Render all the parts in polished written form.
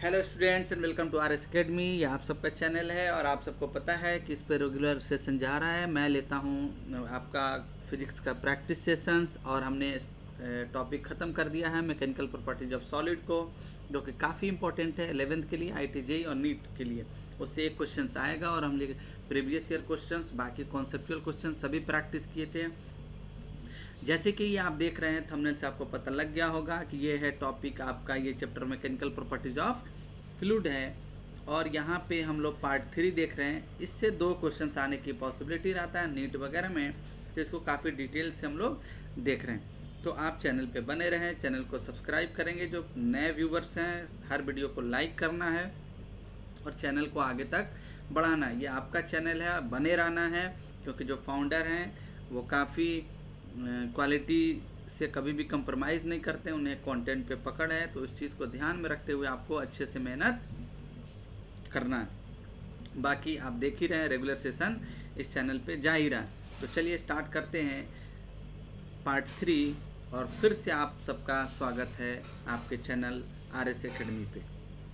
Hello students and welcome to R S Academy. ये आप सबका चैनल है और आप सबको पता है कि इस पर रेगुलर सेशन जा रहा है। मैं लेता हूँ आपका फिजिक्स का प्रैक्टिस सेशंस और हमने टॉपिक ख़त्म कर दिया है मैकेनिकल प्रॉपर्टीज ऑफ सॉलिड को, जो कि काफ़ी इंपॉर्टेंट है 11th के लिए, IIT-JEE और नीट के लिए। उससे एक क्वेश्चन आएगा और हमने प्रीवियस ईयर क्वेश्चंस, बाकी कॉन्सेप्चुअल क्वेश्चन सभी प्रैक्टिस किए थे। जैसे कि ये आप देख रहे हैं थंबनेल से आपको पता लग गया होगा कि ये है टॉपिक आपका, ये chapter mechanical properties of fluid है और यहाँ पे हम लोग पार्ट 3 देख रहे हैं। इससे 2 क्वेश्चंस आने की पॉसिबिलिटी रहता है नीट वगैरह में, तो इसको काफ़ी डिटेल से हम लोग देख रहे हैं। तो आप चैनल पे बने रहें, चैनल को सब्सक्राइब करेंगे। जो नए व्यूवर्स हैं, हर वीडियो को लाइक करना है और चैनल को आगे तक बढ़ाना है। ये आपका चैनल है, बने रहना है, क्योंकि जो फाउंडर हैं वो काफ़ी क्वालिटी से कभी भी कंप्रोमाइज़ नहीं करते, उन्हें कंटेंट पे पकड़ है। तो इस चीज़ को ध्यान में रखते हुए आपको अच्छे से मेहनत करना है। बाकी आप देख ही रहे हैं रेगुलर सेशन इस चैनल पे जा ही रहा है। तो चलिए स्टार्ट करते हैं पार्ट 3 और फिर से आप सबका स्वागत है आपके चैनल RS अकेडमी पे।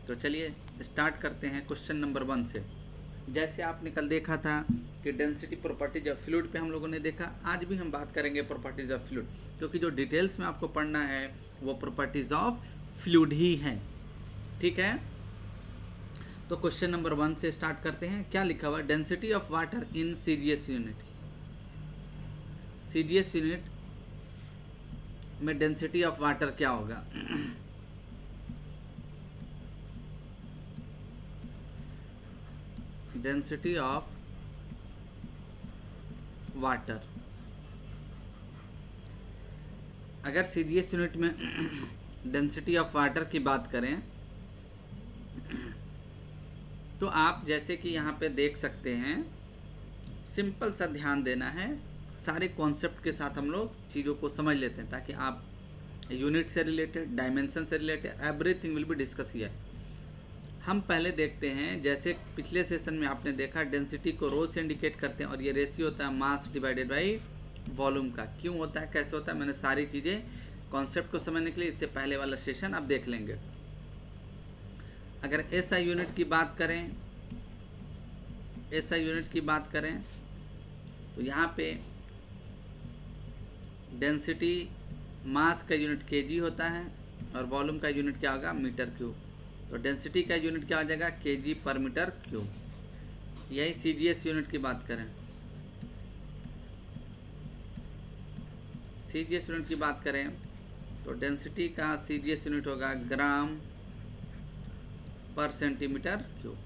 तो चलिए स्टार्ट करते हैं क्वेश्चन नंबर 1 से। जैसे आपने कल देखा था कि डेंसिटी प्रॉपर्टीज ऑफ फ्लूइड पे हम लोगों ने देखा, आज भी हम बात करेंगे प्रॉपर्टीज ऑफ फ्लूइड, क्योंकि जो डिटेल्स में आपको पढ़ना है वो प्रॉपर्टीज ऑफ फ्लूइड ही हैं। ठीक है, तो क्वेश्चन नंबर 1 से स्टार्ट करते हैं। क्या लिखा हुआ? Density of water in CGS unit. CGS unit में डेंसिटी ऑफ वाटर क्या होगा? डेंसिटी ऑफ वाटर, अगर CGS यूनिट में डेंसिटी ऑफ वाटर की बात करें तो आप जैसे कि यहाँ पे देख सकते हैं, सिंपल सा ध्यान देना है, सारे कॉन्सेप्ट के साथ हम लोग चीज़ों को समझ लेते हैं ताकि आप यूनिट से रिलेटेड, डायमेंशन से related, everything will be discuss here. हम पहले देखते हैं, जैसे पिछले सेशन में आपने देखा डेंसिटी को रो से इंडिकेट करते हैं और ये रेशियो होता है मास डिवाइडेड बाई वॉल्यूम का। क्यों होता है, कैसे होता है, मैंने सारी चीज़ें कॉन्सेप्ट को समझने के लिए इससे पहले वाला सेशन आप देख लेंगे। अगर SI यूनिट की बात करें, SI यूनिट की बात करें तो यहाँ पे डेंसिटी मास का यूनिट kg होता है और वॉल्यूम का यूनिट क्या होगा? Metre cube. तो डेंसिटी का यूनिट क्या हो जाएगा? kg पर मीटर क्यूब। यही CGS यूनिट की बात करें, CGS यूनिट की बात करें तो डेंसिटी का CGS यूनिट होगा ग्राम पर सेंटीमीटर क्यूब।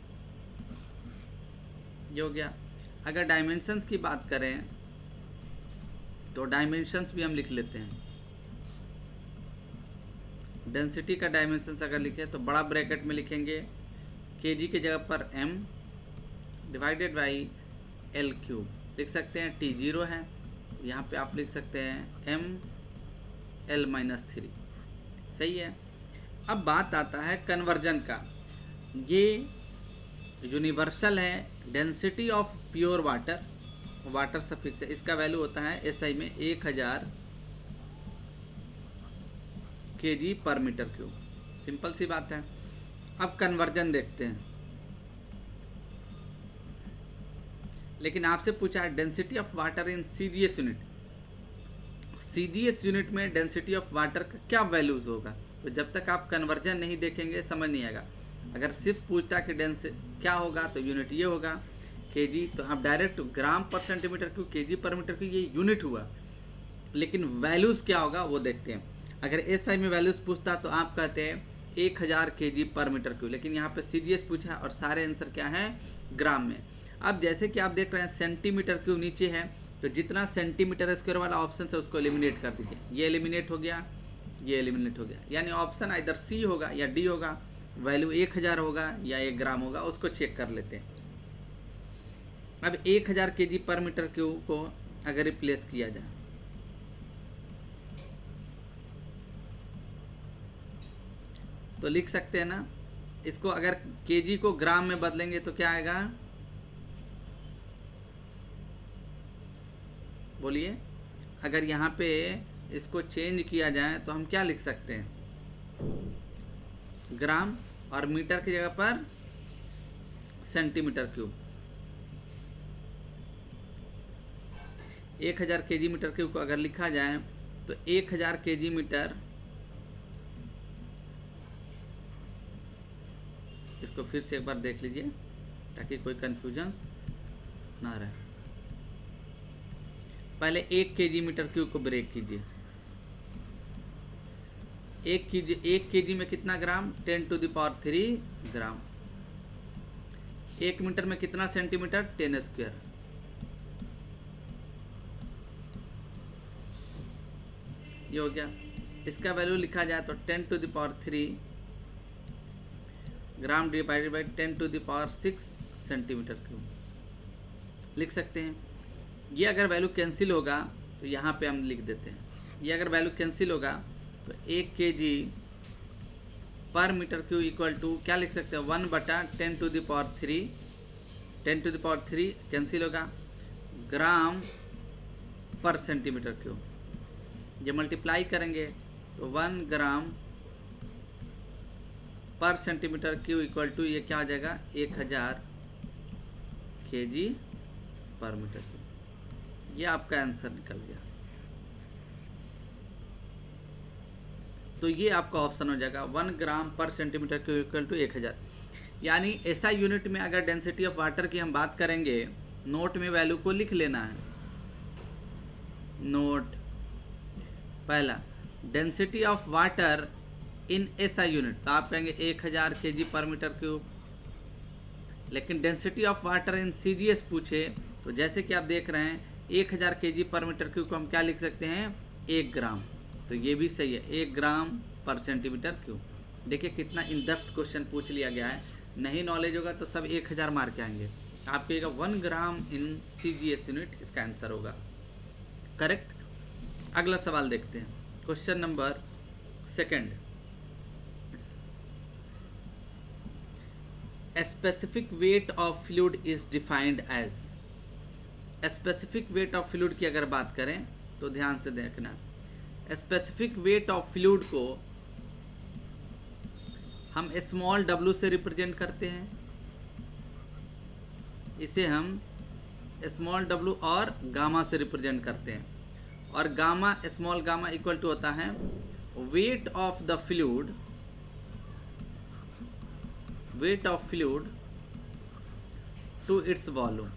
ये हो गया। अगर डायमेंशंस की बात करें तो डायमेंशंस भी हम लिख लेते हैं। डेंसिटी का डायमेंशंस अगर लिखें तो बड़ा ब्रैकेट में लिखेंगे kg की जगह पर m divided by l cube. लिख सकते हैं T 0 है, यहाँ पे आप लिख सकते हैं m l-3। सही है। अब बात आता है कन्वर्जन का। ये यूनिवर्सल है, density of pure water, water suffix है, इसका वैल्यू होता है SI में 1000 kg पर मीटर क्यूब। सिंपल सी बात है। अब कन्वर्जन देखते हैं, लेकिन आपसे पूछा है density of water in CGS unit. CGS unit में डेंसिटी ऑफ वाटर का क्या वैल्यूज होगा? तो जब तक आप कन्वर्जन नहीं देखेंगे समझ नहीं आएगा। अगर सिर्फ पूछता कि क्या होगा तो यूनिट ये होगा kg, तो आप डायरेक्ट ग्राम पर सेंटीमीटर क्यूब, kg पर मीटर क्यूब, ये यूनिट हुआ। लेकिन वैल्यूज़ क्या होगा वो देखते हैं। अगर SI में वैल्यूज़ पूछता तो आप कहते हैं 1000 kg पर मीटर क्यूब, लेकिन यहाँ पे CGS पूछा और सारे आंसर क्या है? ग्राम में। अब जैसे कि आप देख रहे हैं सेंटीमीटर क्यूब नीचे है, तो जितना सेंटीमीटर स्क्वायर वाला ऑप्शन है उसको एलिमिनेट कर दीजिए। ये एलिमिनेट हो गया, ये एलिमिनेट हो गया, यानी ऑप्शन इधर C होगा या D होगा। वैल्यू 1000 होगा या 1 ग्राम होगा, उसको चेक कर लेते हैं। अब 1000 kg पर मीटर क्यूब को अगर रिप्लेस किया जाए तो लिख सकते हैं ना, इसको अगर kg को ग्राम में बदलेंगे तो क्या आएगा? बोलिए। अगर यहाँ पे इसको चेंज किया जाए तो हम क्या लिख सकते हैं? ग्राम और मीटर की जगह पर centimetre cube. 1000 KG metre cube को अगर लिखा जाए तो 1000 केजी मीटर, इसको फिर से एक बार देख लीजिए ताकि कोई कंफ्यूजन ना रहे। पहले 1 केजी मीटर क्यूब को ब्रेक कीजिए। 1 केजी में कितना ग्राम? 10⁻³ ग्राम। 1 मीटर में कितना सेंटीमीटर? 10 स्क्वायर। ये हो गया। इसका वैल्यू लिखा जाए तो 10⁻³ gram divided by 10⁻6 centimetre cube लिख सकते हैं। ये अगर वैल्यू कैंसिल होगा तो यहाँ पे हम लिख देते हैं। ये अगर वैल्यू कैंसिल होगा तो 1 केजी पर मीटर क्यूब इक्वल टू क्या लिख सकते हैं? 1/10⁻³ 10⁻³ कैंसिल होगा, ग्राम पर सेंटीमीटर क्यूब। ये मल्टीप्लाई करेंगे तो 1 ग्राम पर सेंटीमीटर क्यूब इक्वल टू ये क्या आ जाएगा? 1000 केजी पर मीटर क्यूब। ये आपका आंसर निकल गया। तो ये आपका ऑप्शन हो जाएगा 1 ग्राम पर सेंटीमीटर क्यूब इक्वल टू 1000। यानी ऐसा यूनिट में अगर डेंसिटी ऑफ वाटर की हम बात करेंगे, नोट में वैल्यू को लिख लेना है। नोट पहला, डेंसिटी ऑफ वाटर इन ऐसा यूनिट, तो आप कहेंगे 1000 केजी पर मीटर क्यूब। लेकिन density of water in CGS पूछे तो जैसे कि आप देख रहे हैं 1000 केजी पर मीटर क्यूब को हम क्या लिख सकते हैं? 1 ग्राम। तो ये भी सही है, 1 ग्राम पर सेंटीमीटर क्यूब। देखिए कितना इन डेप्थ क्वेश्चन पूछ लिया गया है। नहीं नॉलेज होगा तो सब 1000 मार के आएंगे। आप कहिएगा 1 ग्राम इन सीजीएस यूनिट, इसका आंसर होगा करेक्ट। अगला सवाल देखते हैं, question number 2। Specific weight of fluid is defined as. Specific weight of fluid की अगर बात करें तो ध्यान से देखना, स्पेसिफिक वेट ऑफ फ्लूइड को हम स्मॉल w से रिप्रेजेंट करते हैं। इसे हम स्मॉल w और गामा से रिप्रेजेंट करते हैं। और gamma, small gamma equal to होता है weight of the fluid, weight of fluid to its volume.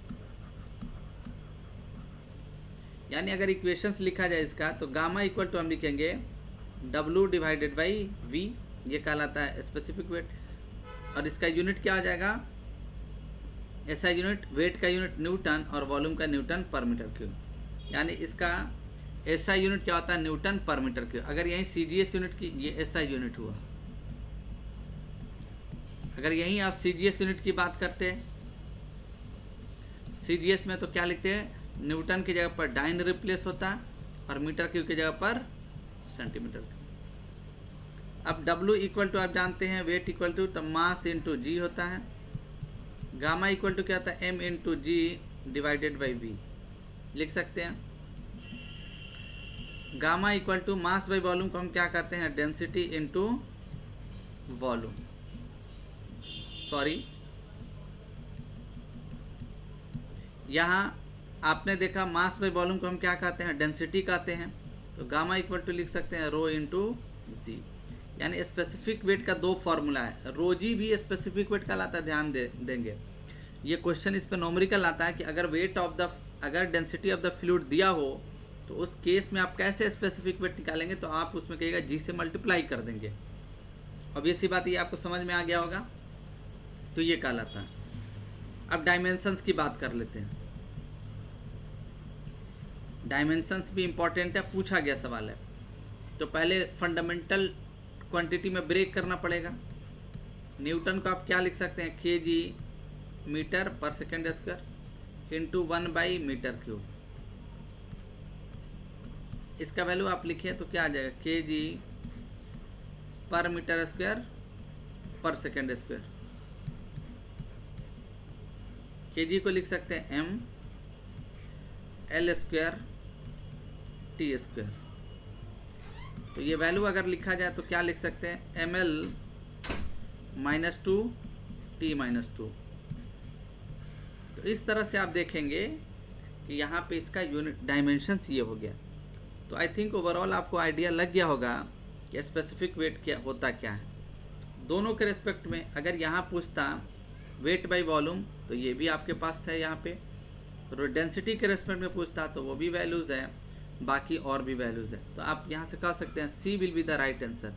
यानी अगर इक्वेशंस लिखा जाए इसका तो गामा इक्वल टू हम लिखेंगे W डिवाइडेड बाई V, ये कहलाता है स्पेसिफिक वेट। और इसका यूनिट क्या हो जाएगा? ऐसा यूनिट, वेट का यूनिट न्यूटन और वॉल्यूम का न्यूटन पर मीटर क्यूब। यानी इसका ऐसा यूनिट क्या होता है? न्यूटन पर मीटर क्यूब। अगर यहीं सीजीएस यूनिट की, ये ऐसा यूनिट हुआ। अगर यहीं आप सीजीएस यूनिट की बात करते हैं, सीजीएस में तो क्या लिखते हैं? न्यूटन की जगह पर डाइन रिप्लेस होता है और मीटर क्यूब की जगह पर सेंटीमीटर क्यूब। अब W इक्वल टू आप जानते हैं वेट इक्वल टू तो मास इंटू जी होता है। गामा इक्वल टू क्या होता है? M into G divided by V लिख सकते हैं। Gamma equal to mass by volume को हम क्या कहते हैं? Density into volume. सॉरी, यहाँ आपने देखा मास बाई वॉल्यूम को हम क्या कहते हैं? डेंसिटी कहते हैं। तो गामा इक्वल टू लिख सकते हैं रो इंटू जी। यानी स्पेसिफिक वेट का 2 फॉर्मूला है। रो जी भी स्पेसिफिक वेट का लाता है, ध्यान देंगे। ये क्वेश्चन इस पर नॉमरिकल आता है कि अगर वेट ऑफ द, अगर डेंसिटी ऑफ द फ्लूइड दिया हो तो उस केस में आप कैसे स्पेसिफिक वेट निकालेंगे? तो आप उसमें कहिएगा जी से मल्टीप्लाई कर देंगे। अब ये सी बात, ये आपको समझ में आ गया होगा। तो ये कहलाता है। अब डायमेंशंस की बात कर लेते हैं। डायमेंशंस भी इंपॉर्टेंट है, पूछा गया सवाल है। तो पहले फंडामेंटल क्वांटिटी में ब्रेक करना पड़ेगा। न्यूटन को आप क्या लिख सकते हैं? केजी मीटर पर second square into 1 by metre cube. इसका वैल्यू आप लिखिए तो क्या आ जाएगा? केजी पर मीटर स्क्वायर पर सेकेंड स्क्वायर। केजी को लिख सकते हैं M L square T square. तो ये वैल्यू अगर लिखा जाए तो क्या लिख सकते हैं? ML -2 T -2। तो इस तरह से आप देखेंगे कि यहाँ पे इसका यूनिट डायमेंशंस ये हो गया। तो आई थिंक ओवरऑल आपको आइडिया लग गया होगा कि स्पेसिफिक वेट क्या होता क्या है। दोनों के रिस्पेक्ट में अगर यहाँ पूछता वेट बाय वॉल्यूम तो ये भी आपके पास है यहाँ पे, और डेंसिटी के रेस्पेक्ट में पूछता तो वो भी वैल्यूज़ है, बाकी और भी वैल्यूज़ है। तो आप यहाँ से कह सकते हैं C will be the right answer.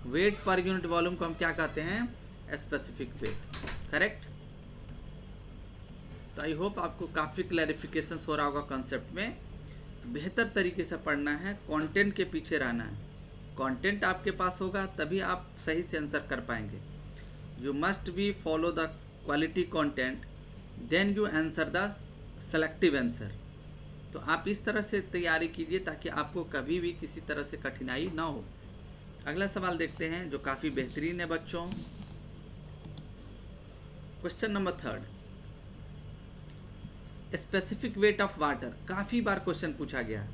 Weight per unit volume को हम क्या कहते हैं? Specific weight. करेक्ट। तो आई होप आपको काफ़ी क्लैरिफिकेशन हो रहा होगा कॉन्सेप्ट में। बेहतर तरीके से पढ़ना है, कंटेंट के पीछे रहना है। कंटेंट आपके पास होगा तभी आप सही से आंसर कर पाएंगे। You must be follow the quality content, then you answer the selective answer. तो आप इस तरह से तैयारी कीजिए ताकि आपको कभी भी किसी तरह से कठिनाई ना हो। अगला सवाल देखते हैं जो काफ़ी बेहतरीन है बच्चों। Question number 3, specific weight of water. काफ़ी बार क्वेश्चन पूछा गया,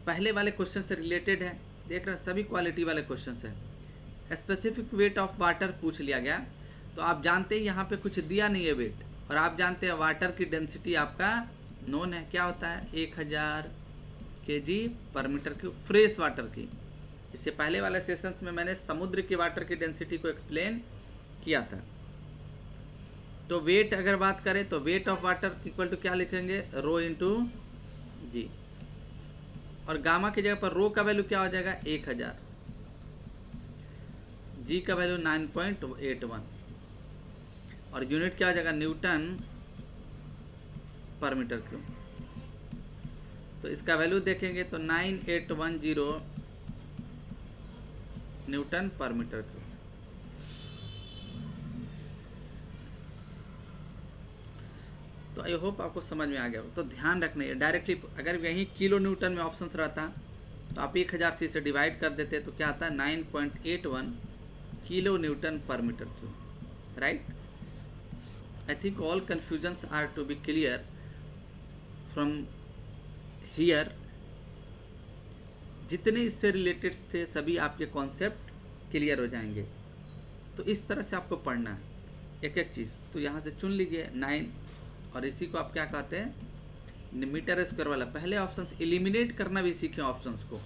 पहले वाले क्वेश्चन से रिलेटेड है, देख रहे हैं सभी क्वालिटी वाले क्वेश्चन है। स्पेसिफिक वेट ऑफ वाटर पूछ लिया गया, तो आप जानते हैं यहाँ पे कुछ दिया नहीं है वेट, और आप जानते हैं वाटर की डेंसिटी आपका नोन है, क्या होता है 1000 kg/m3 फ्रेश वाटर की। इससे पहले वाले सेशंस में मैंने समुद्र के वाटर की डेंसिटी को एक्सप्लेन किया था। तो वेट अगर बात करें तो weight of water equal to क्या लिखेंगे? रो इंटू जी, और गामा की जगह पर रो का वैल्यू क्या हो जाएगा? 1000, जी का वैल्यू 9.81, और यूनिट क्या हो जाएगा? Nm/m3। तो इसका वैल्यू देखेंगे तो 9810 Nm/m3। तो आई होप आपको समझ में आ गया। तो ध्यान रखना है डायरेक्टली, अगर यहीं किलो न्यूटन में ऑप्शन रहता तो आप 1000 से डिवाइड कर देते तो क्या आता है? 9.81 किलो Nm/m3। Right. I think all confusions are to be clear from here. जितने इससे रिलेटेड थे सभी आपके कॉन्सेप्ट क्लियर हो जाएंगे। तो इस तरह से आपको पढ़ना है एक एक चीज़। तो यहाँ से चुन लीजिए 9, और इसी को आप क्या कहते हैं? मीटर स्क्वायर वाला। पहले ऑप्शंस एलिमिनेट करना भी सीखें ऑप्शंस को,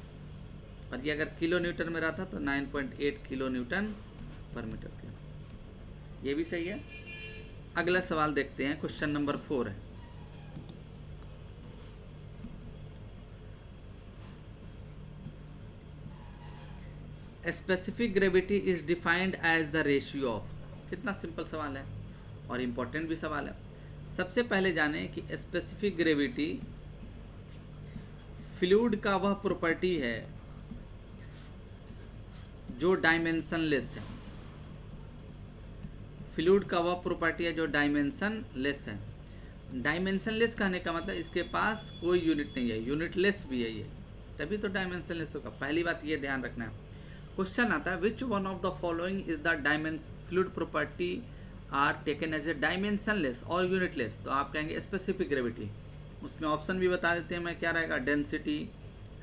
और ये अगर किलो न्यूटन में रहता तो 9.8 किलो Nm/m3। ये भी सही है। अगला सवाल देखते हैं, क्वेश्चन नंबर 4 है। Specific gravity is defined as the ratio of. कितना सिंपल सवाल है और इम्पोर्टेंट भी सवाल है। सबसे पहले जाने कि स्पेसिफिक ग्रेविटी फ्लूइड का वह प्रॉपर्टी है जो डायमेंशनलेस है। फ्लूइड का वह प्रॉपर्टी है जो डायमेंशनलेस है। डायमेंशनलेस कहने का मतलब इसके पास कोई यूनिट नहीं है, यूनिटलेस भी है ये, तभी तो डायमेंशनलेस होगा। पहली बात ये ध्यान रखना है। क्वेश्चन आता है which one of the following is the fluid property are taken as a dimensionless और यूनिटलेस। तो आप कहेंगे स्पेसिफिक ग्रेविटी। उसमें ऑप्शन भी बता देते हैं मैं, क्या रहेगा? डेंसिटी,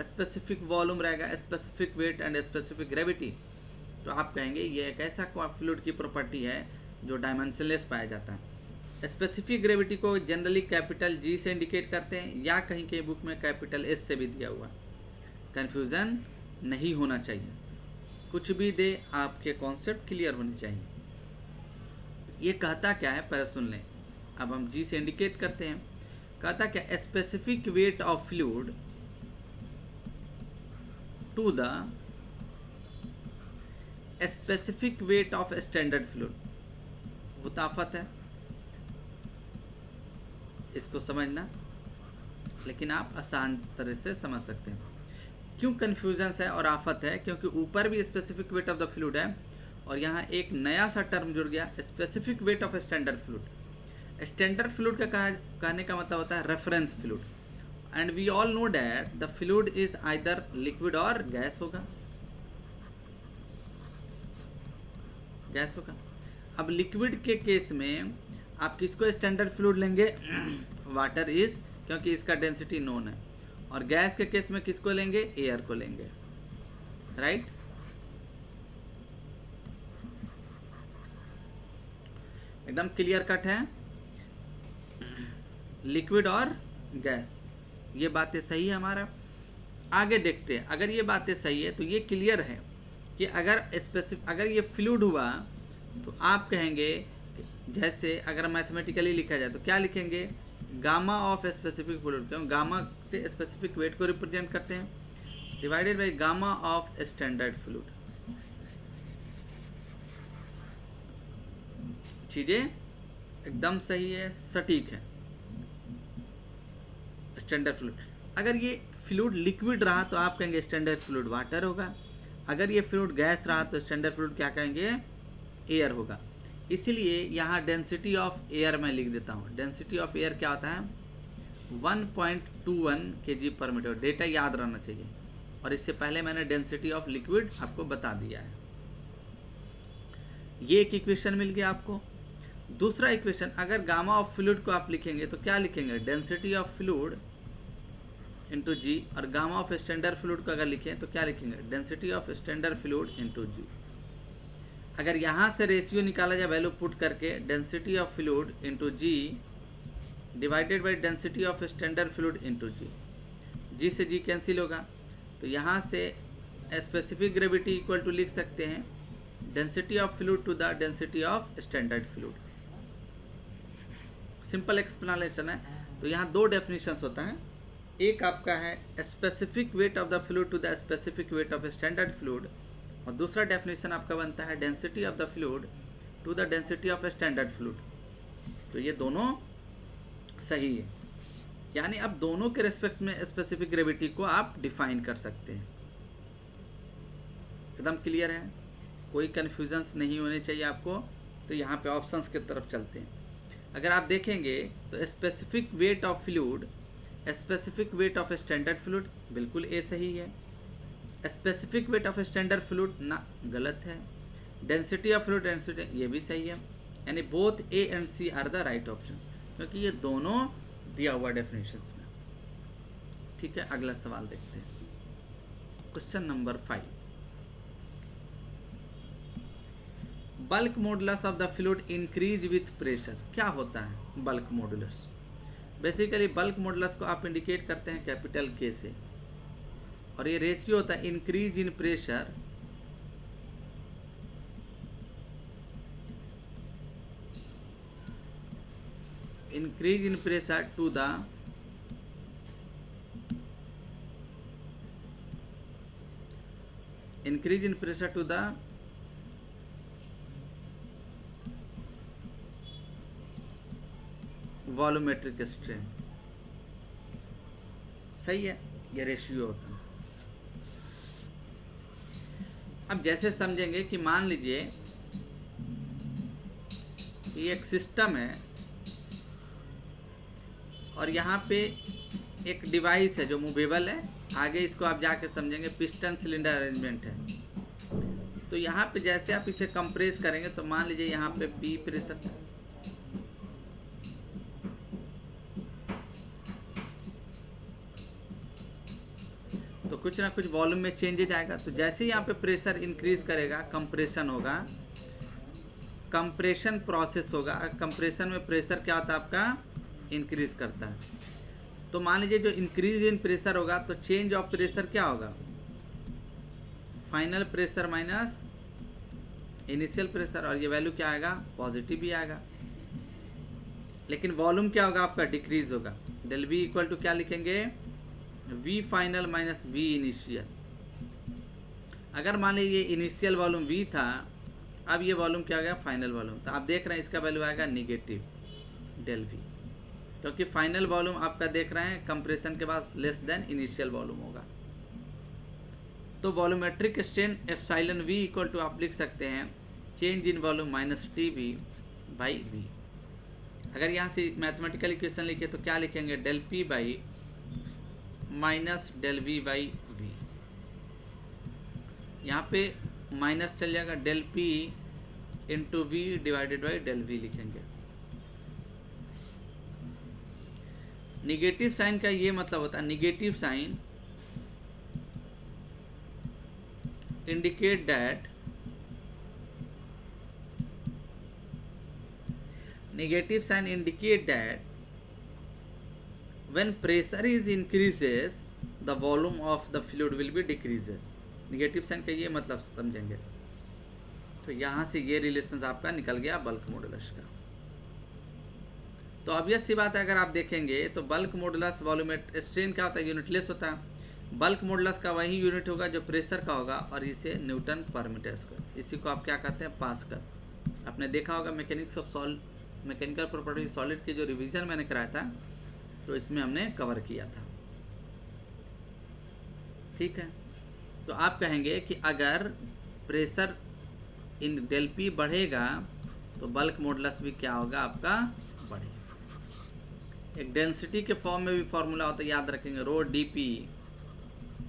स्पेसिफिक वॉल्यूम रहेगा, specific weight and specific gravity. तो आप कहेंगे ये एक ऐसा फ्लूइड की प्रॉपर्टी है जो डायमेंशनलेस पाया जाता है। स्पेसिफिक ग्रेविटी को जनरली कैपिटल जी से इंडिकेट करते हैं, या कहीं के बुक में कैपिटल एस से भी दिया हुआ। कन्फ्यूज़न नहीं होना चाहिए, कुछ भी दे आपके कॉन्सेप्ट क्लियर होने चाहिए। ये कहता क्या है पहले सुन लें। अब हम जी से इंडिकेट करते हैं। कहता क्या? Specific weight of fluid to the specific weight of standard fluid. मुताफत है, इसको समझना, लेकिन आप आसान तरह से समझ सकते हैं। क्यों कन्फ्यूजन है और आफत है? क्योंकि ऊपर भी specific weight of the fluid है, और यहाँ एक नया सा टर्म जुड़ गया, specific weight of standard fluid. Standard fluid का कहने का मतलब होता है reference fluid, and we all know that the fluid is either liquid और गैस होगा। गैस होगा। अब लिक्विड के केस में आप किसको स्टैंडर्ड फ्लूइड लेंगे? वाटर इज, क्योंकि इसका डेंसिटी नोन है। और गैस के केस में किसको लेंगे? एयर को लेंगे। राइट। एकदम क्लियर कट है, लिक्विड और गैस, ये बातें सही है हमारा। आगे देखते हैं, अगर ये बातें सही है तो ये क्लियर है कि अगर ये फ्लूइड हुआ तो आप कहेंगे, जैसे अगर मैथमेटिकली लिखा जाए तो क्या लिखेंगे, गामा ऑफ स्पेसिफिक फ्लूइड, क्यों गामा से स्पेसिफिक वेट को रिप्रेजेंट करते हैं, divided by gamma of standard fluid. चीज़ें एकदम सही है, सटीक है। स्टैंडर्ड फ्लूइड, अगर ये फ्लूइड लिक्विड रहा तो आप कहेंगे स्टैंडर्ड फ्लूइड वाटर होगा, अगर ये फ्लूइड गैस रहा तो स्टैंडर्ड फ्लूइड क्या कहेंगे, एयर होगा। इसीलिए यहाँ डेंसिटी ऑफ एयर मैं लिख देता हूँ। डेंसिटी ऑफ एयर क्या होता है, 1.21 kg पर मीटर। डेटा याद रहना चाहिए, और इससे पहले मैंने डेंसिटी ऑफ लिक्विड आपको बता दिया है। ये एक इक्वेशन मिल गया आपको। दूसरा इक्वेशन, अगर गामा ऑफ फ्लूइड को आप लिखेंगे तो क्या लिखेंगे, डेंसिटी ऑफ फ्लूइड इंटू जी, और गामा ऑफ स्टैंडर्ड फ्लूइड को अगर लिखें तो क्या लिखेंगे, density of standard fluid into G. अगर यहाँ से रेशियो निकाला जाए वैल्यू पुट करके, density of fluid into G divided by density of standard fluid into G, G से जी कैंसिल होगा, तो यहाँ से स्पेसिफिक ग्रेविटी इक्वल टू लिख सकते हैं density of fluid to the density of standard fluid. Simple explanation है। तो यहाँ दो डेफिनेशंस होता है, एक आपका है specific weight of the fluid to the specific weight of standard fluid, और दूसरा डेफिनेशन आपका बनता है density of the fluid to the density of standard fluid. तो ये दोनों सही है, यानी अब दोनों के रेस्पेक्ट में स्पेसिफिक ग्रेविटी को आप डिफाइन कर सकते हैं। एकदम क्लियर है, कोई कन्फ्यूजन्स नहीं होने चाहिए आपको। तो यहाँ पे ऑप्शंस की तरफ चलते हैं। अगर आप देखेंगे तो specific weight of fluid, specific weight of standard fluid, बिल्कुल ए सही है। Specific weight of standard fluid ना, गलत है। डेंसिटी ऑफ फ्लूइड, डेंसिटी, ये भी सही है। यानी both A and C are the right options, क्योंकि ये दोनों दिया हुआ डेफिनेशंस में। ठीक है, अगला सवाल देखते हैं। Question number 5, bulk modulus of the fluid increase with pressure. क्या होता है bulk modulus? Basically bulk modulus को आप इंडिकेट करते हैं कैपिटल के से, और ये रेशियो होता है increase in pressure to the volumetric strain. सही है, ये रेशियो होता है। अब जैसे समझेंगे कि मान लीजिए ये एक सिस्टम है और यहाँ पे एक डिवाइस है जो मूवेबल है। आगे इसको आप जाके समझेंगे, पिस्टन सिलेंडर अरेंजमेंट है। तो यहाँ पे जैसे आप इसे कंप्रेस करेंगे तो मान लीजिए यहाँ पे पी प्रेशर था, तो कुछ ना कुछ वॉल्यूम में चेंजेज आएगा। तो जैसे ही यहाँ पे प्रेशर इंक्रीज करेगा, कंप्रेशन होगा, कंप्रेशन प्रोसेस होगा। कंप्रेशन में प्रेशर क्या होता है आपका, इंक्रीज करता है। तो मान लीजिए जो इंक्रीज इन प्रेशर होगा तो चेंज ऑफ प्रेशर क्या होगा, final pressure minus initial pressure, और ये वैल्यू क्या आएगा, पॉजिटिव भी आएगा। लेकिन वॉल्यूम क्या होगा आपका, डिक्रीज होगा। डेल वी इक्वल टू क्या लिखेंगे, V final minus V initial. अगर मान लीजिए ये इनिशियल वॉल्यूम वी था, अब ये वॉल्यूम क्या हो गया, फाइनल वॉल्यूम। तो आप देख रहे हैं इसका वैल्यू आएगा निगेटिव डेल वी, क्योंकि फाइनल वॉल्यूम आपका देख रहे हैं कंप्रेशन के बाद लेस देन इनिशियल वॉल्यूम होगा। तो volumetric strain epsilon V equal to आप लिख सकते हैं change in volume minus T V by V. अगर यहाँ से मैथमेटिकल इक्वेशन लिखे तो क्या लिखेंगे, del P by minus del V by V. यहाँ पे माइनस चल जाएगा, del P into V divided by del V लिखेंगे। निगेटिव साइन का ये मतलब होता है, negative sign indicate that Negative sign indicate that when pressure is increases, the volume of the fluid will be decreases. Negative sign का ये मतलब समझेंगे। तो यहाँ से ये रिलेशन आपका निकल गया बल्क मॉडुलस का। तो ऑब्वियस सी बात है, अगर आप देखेंगे तो बल्क मॉडुलस वॉल्यूमेट स्ट्रेन क्या होता है, यूनिटलेस होता है। बल्क मॉडुलस का वही यूनिट होगा जो प्रेशर का होगा, और इसे न्यूटन पर मीटर स्क्वायर, इसी को आप क्या कहते हैं, पास्कल। आपने देखा होगा मैकेनिकल प्रॉपर्टी सॉलिड की जो रिवीजन मैंने कराया था, तो इसमें हमने कवर किया था। ठीक है, तो आप कहेंगे कि अगर प्रेशर इन डेल पी बढ़ेगा तो बल्क मॉडुलस भी क्या होगा, आपका बढ़ेगा। एक डेंसिटी के फॉर्म में भी फॉर्मूला होता है, याद रखेंगे, rho D P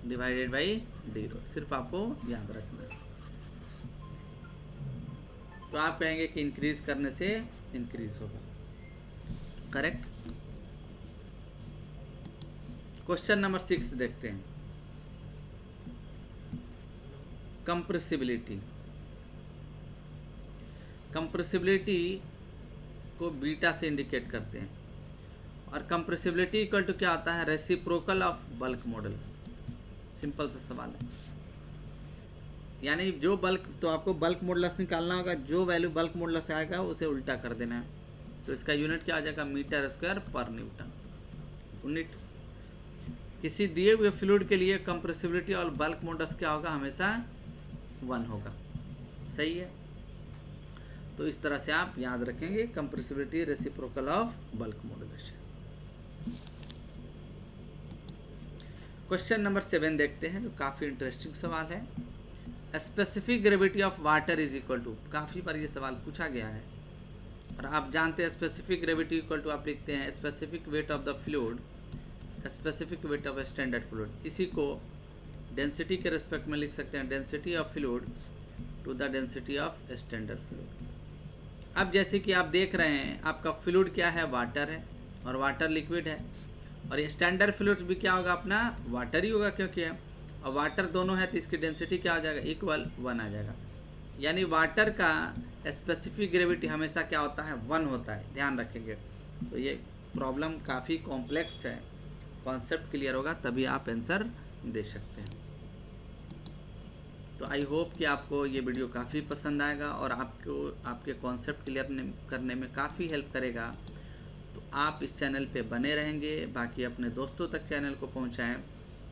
divided by D rho, सिर्फ आपको याद रखना है। तो आप कहेंगे कि इंक्रीज करने से इंक्रीज होगा, करेक्ट। क्वेश्चन नंबर 6 देखते हैं। कंप्रेसिबिलिटी। कंप्रेसिबिलिटी को बीटा से इंडिकेट करते हैं, और कंप्रेसिबिलिटी इक्वल टू क्या आता है, reciprocal of bulk modulus. Simple सा सवाल है, यानी जो बल्क, तो आपको बल्क मॉडुलस निकालना होगा, जो वैल्यू बल्क मॉडुलस आएगा उसे उल्टा कर देना है। तो इसका यूनिट क्या आ जाएगा, मीटर स्क्वायर पर न्यूटन यूनिट। किसी दिए हुए फ्लूइड के लिए कंप्रेसिबिलिटी और बल्क मॉडुलस क्या होगा, हमेशा 1 होगा। सही है, तो इस तरह से आप याद रखेंगे, compressibility reciprocal of bulk modulus. Question number 7 देखते हैं, जो काफ़ी इंटरेस्टिंग सवाल है। Specific gravity of water is equal to, काफ़ी बार ये सवाल पूछा गया है, और आप जानते हैं स्पेसिफिक ग्रेविटी इक्वल टू आप लिखते हैं specific weight of the fluid, specific weight of standard fluid. इसी को डेंसिटी के रिस्पेक्ट में लिख सकते हैं, density of fluid to the density of standard fluid. अब जैसे कि आप देख रहे हैं, आपका फ्लूइड क्या है, वाटर है, और वाटर लिक्विड है, और ये स्टैंडर्ड फ्लूइड भी क्या होगा, अपना वाटर ही होगा, क्योंकि और वाटर दोनों है, तो इसकी डेंसिटी क्या आ जाएगा, इक्वल 1 आ जाएगा। यानी वाटर का स्पेसिफिक ग्रेविटी हमेशा क्या होता है, 1 होता है, ध्यान रखेंगे। तो ये प्रॉब्लम काफ़ी कॉम्प्लेक्स है, कॉन्सेप्ट क्लियर होगा तभी आप आंसर दे सकते हैं। तो आई होप कि आपको ये वीडियो काफ़ी पसंद आएगा और आपको आपके कॉन्सेप्ट क्लियर करने में काफ़ी हेल्प करेगा। तो आप इस चैनल पे बने रहेंगे, बाकी अपने दोस्तों तक चैनल को पहुंचाएं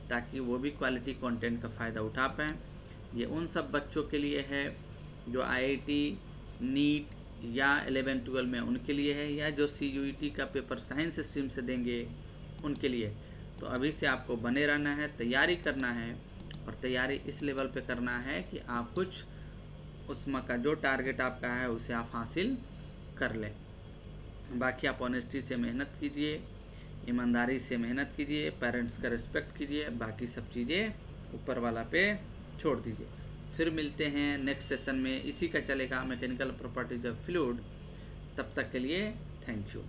ताकि वो भी क्वालिटी कंटेंट का फ़ायदा उठा पाएँ। ये उन सब बच्चों के लिए है जो आईआईटी, नीट या 11-12 में उनके लिए है, या जो CUET का पेपर साइंस स्ट्रीम से देंगे उनके लिए। तो अभी से आपको बने रहना है, तैयारी करना है, और तैयारी इस लेवल पे करना है कि आप कुछ उसमें का जो टारगेट आपका है उसे आप हासिल कर लें। बाकी आप ऑनेस्टी से मेहनत कीजिए, ईमानदारी से मेहनत कीजिए, पेरेंट्स का रिस्पेक्ट कीजिए, बाकी सब चीज़ें ऊपर वाला पे छोड़ दीजिए। फिर मिलते हैं नेक्स्ट सेशन में, इसी का चलेगा मैकेनिकल प्रॉपर्टीज ऑफ फ्लूइड। तब तक के लिए थैंक यू।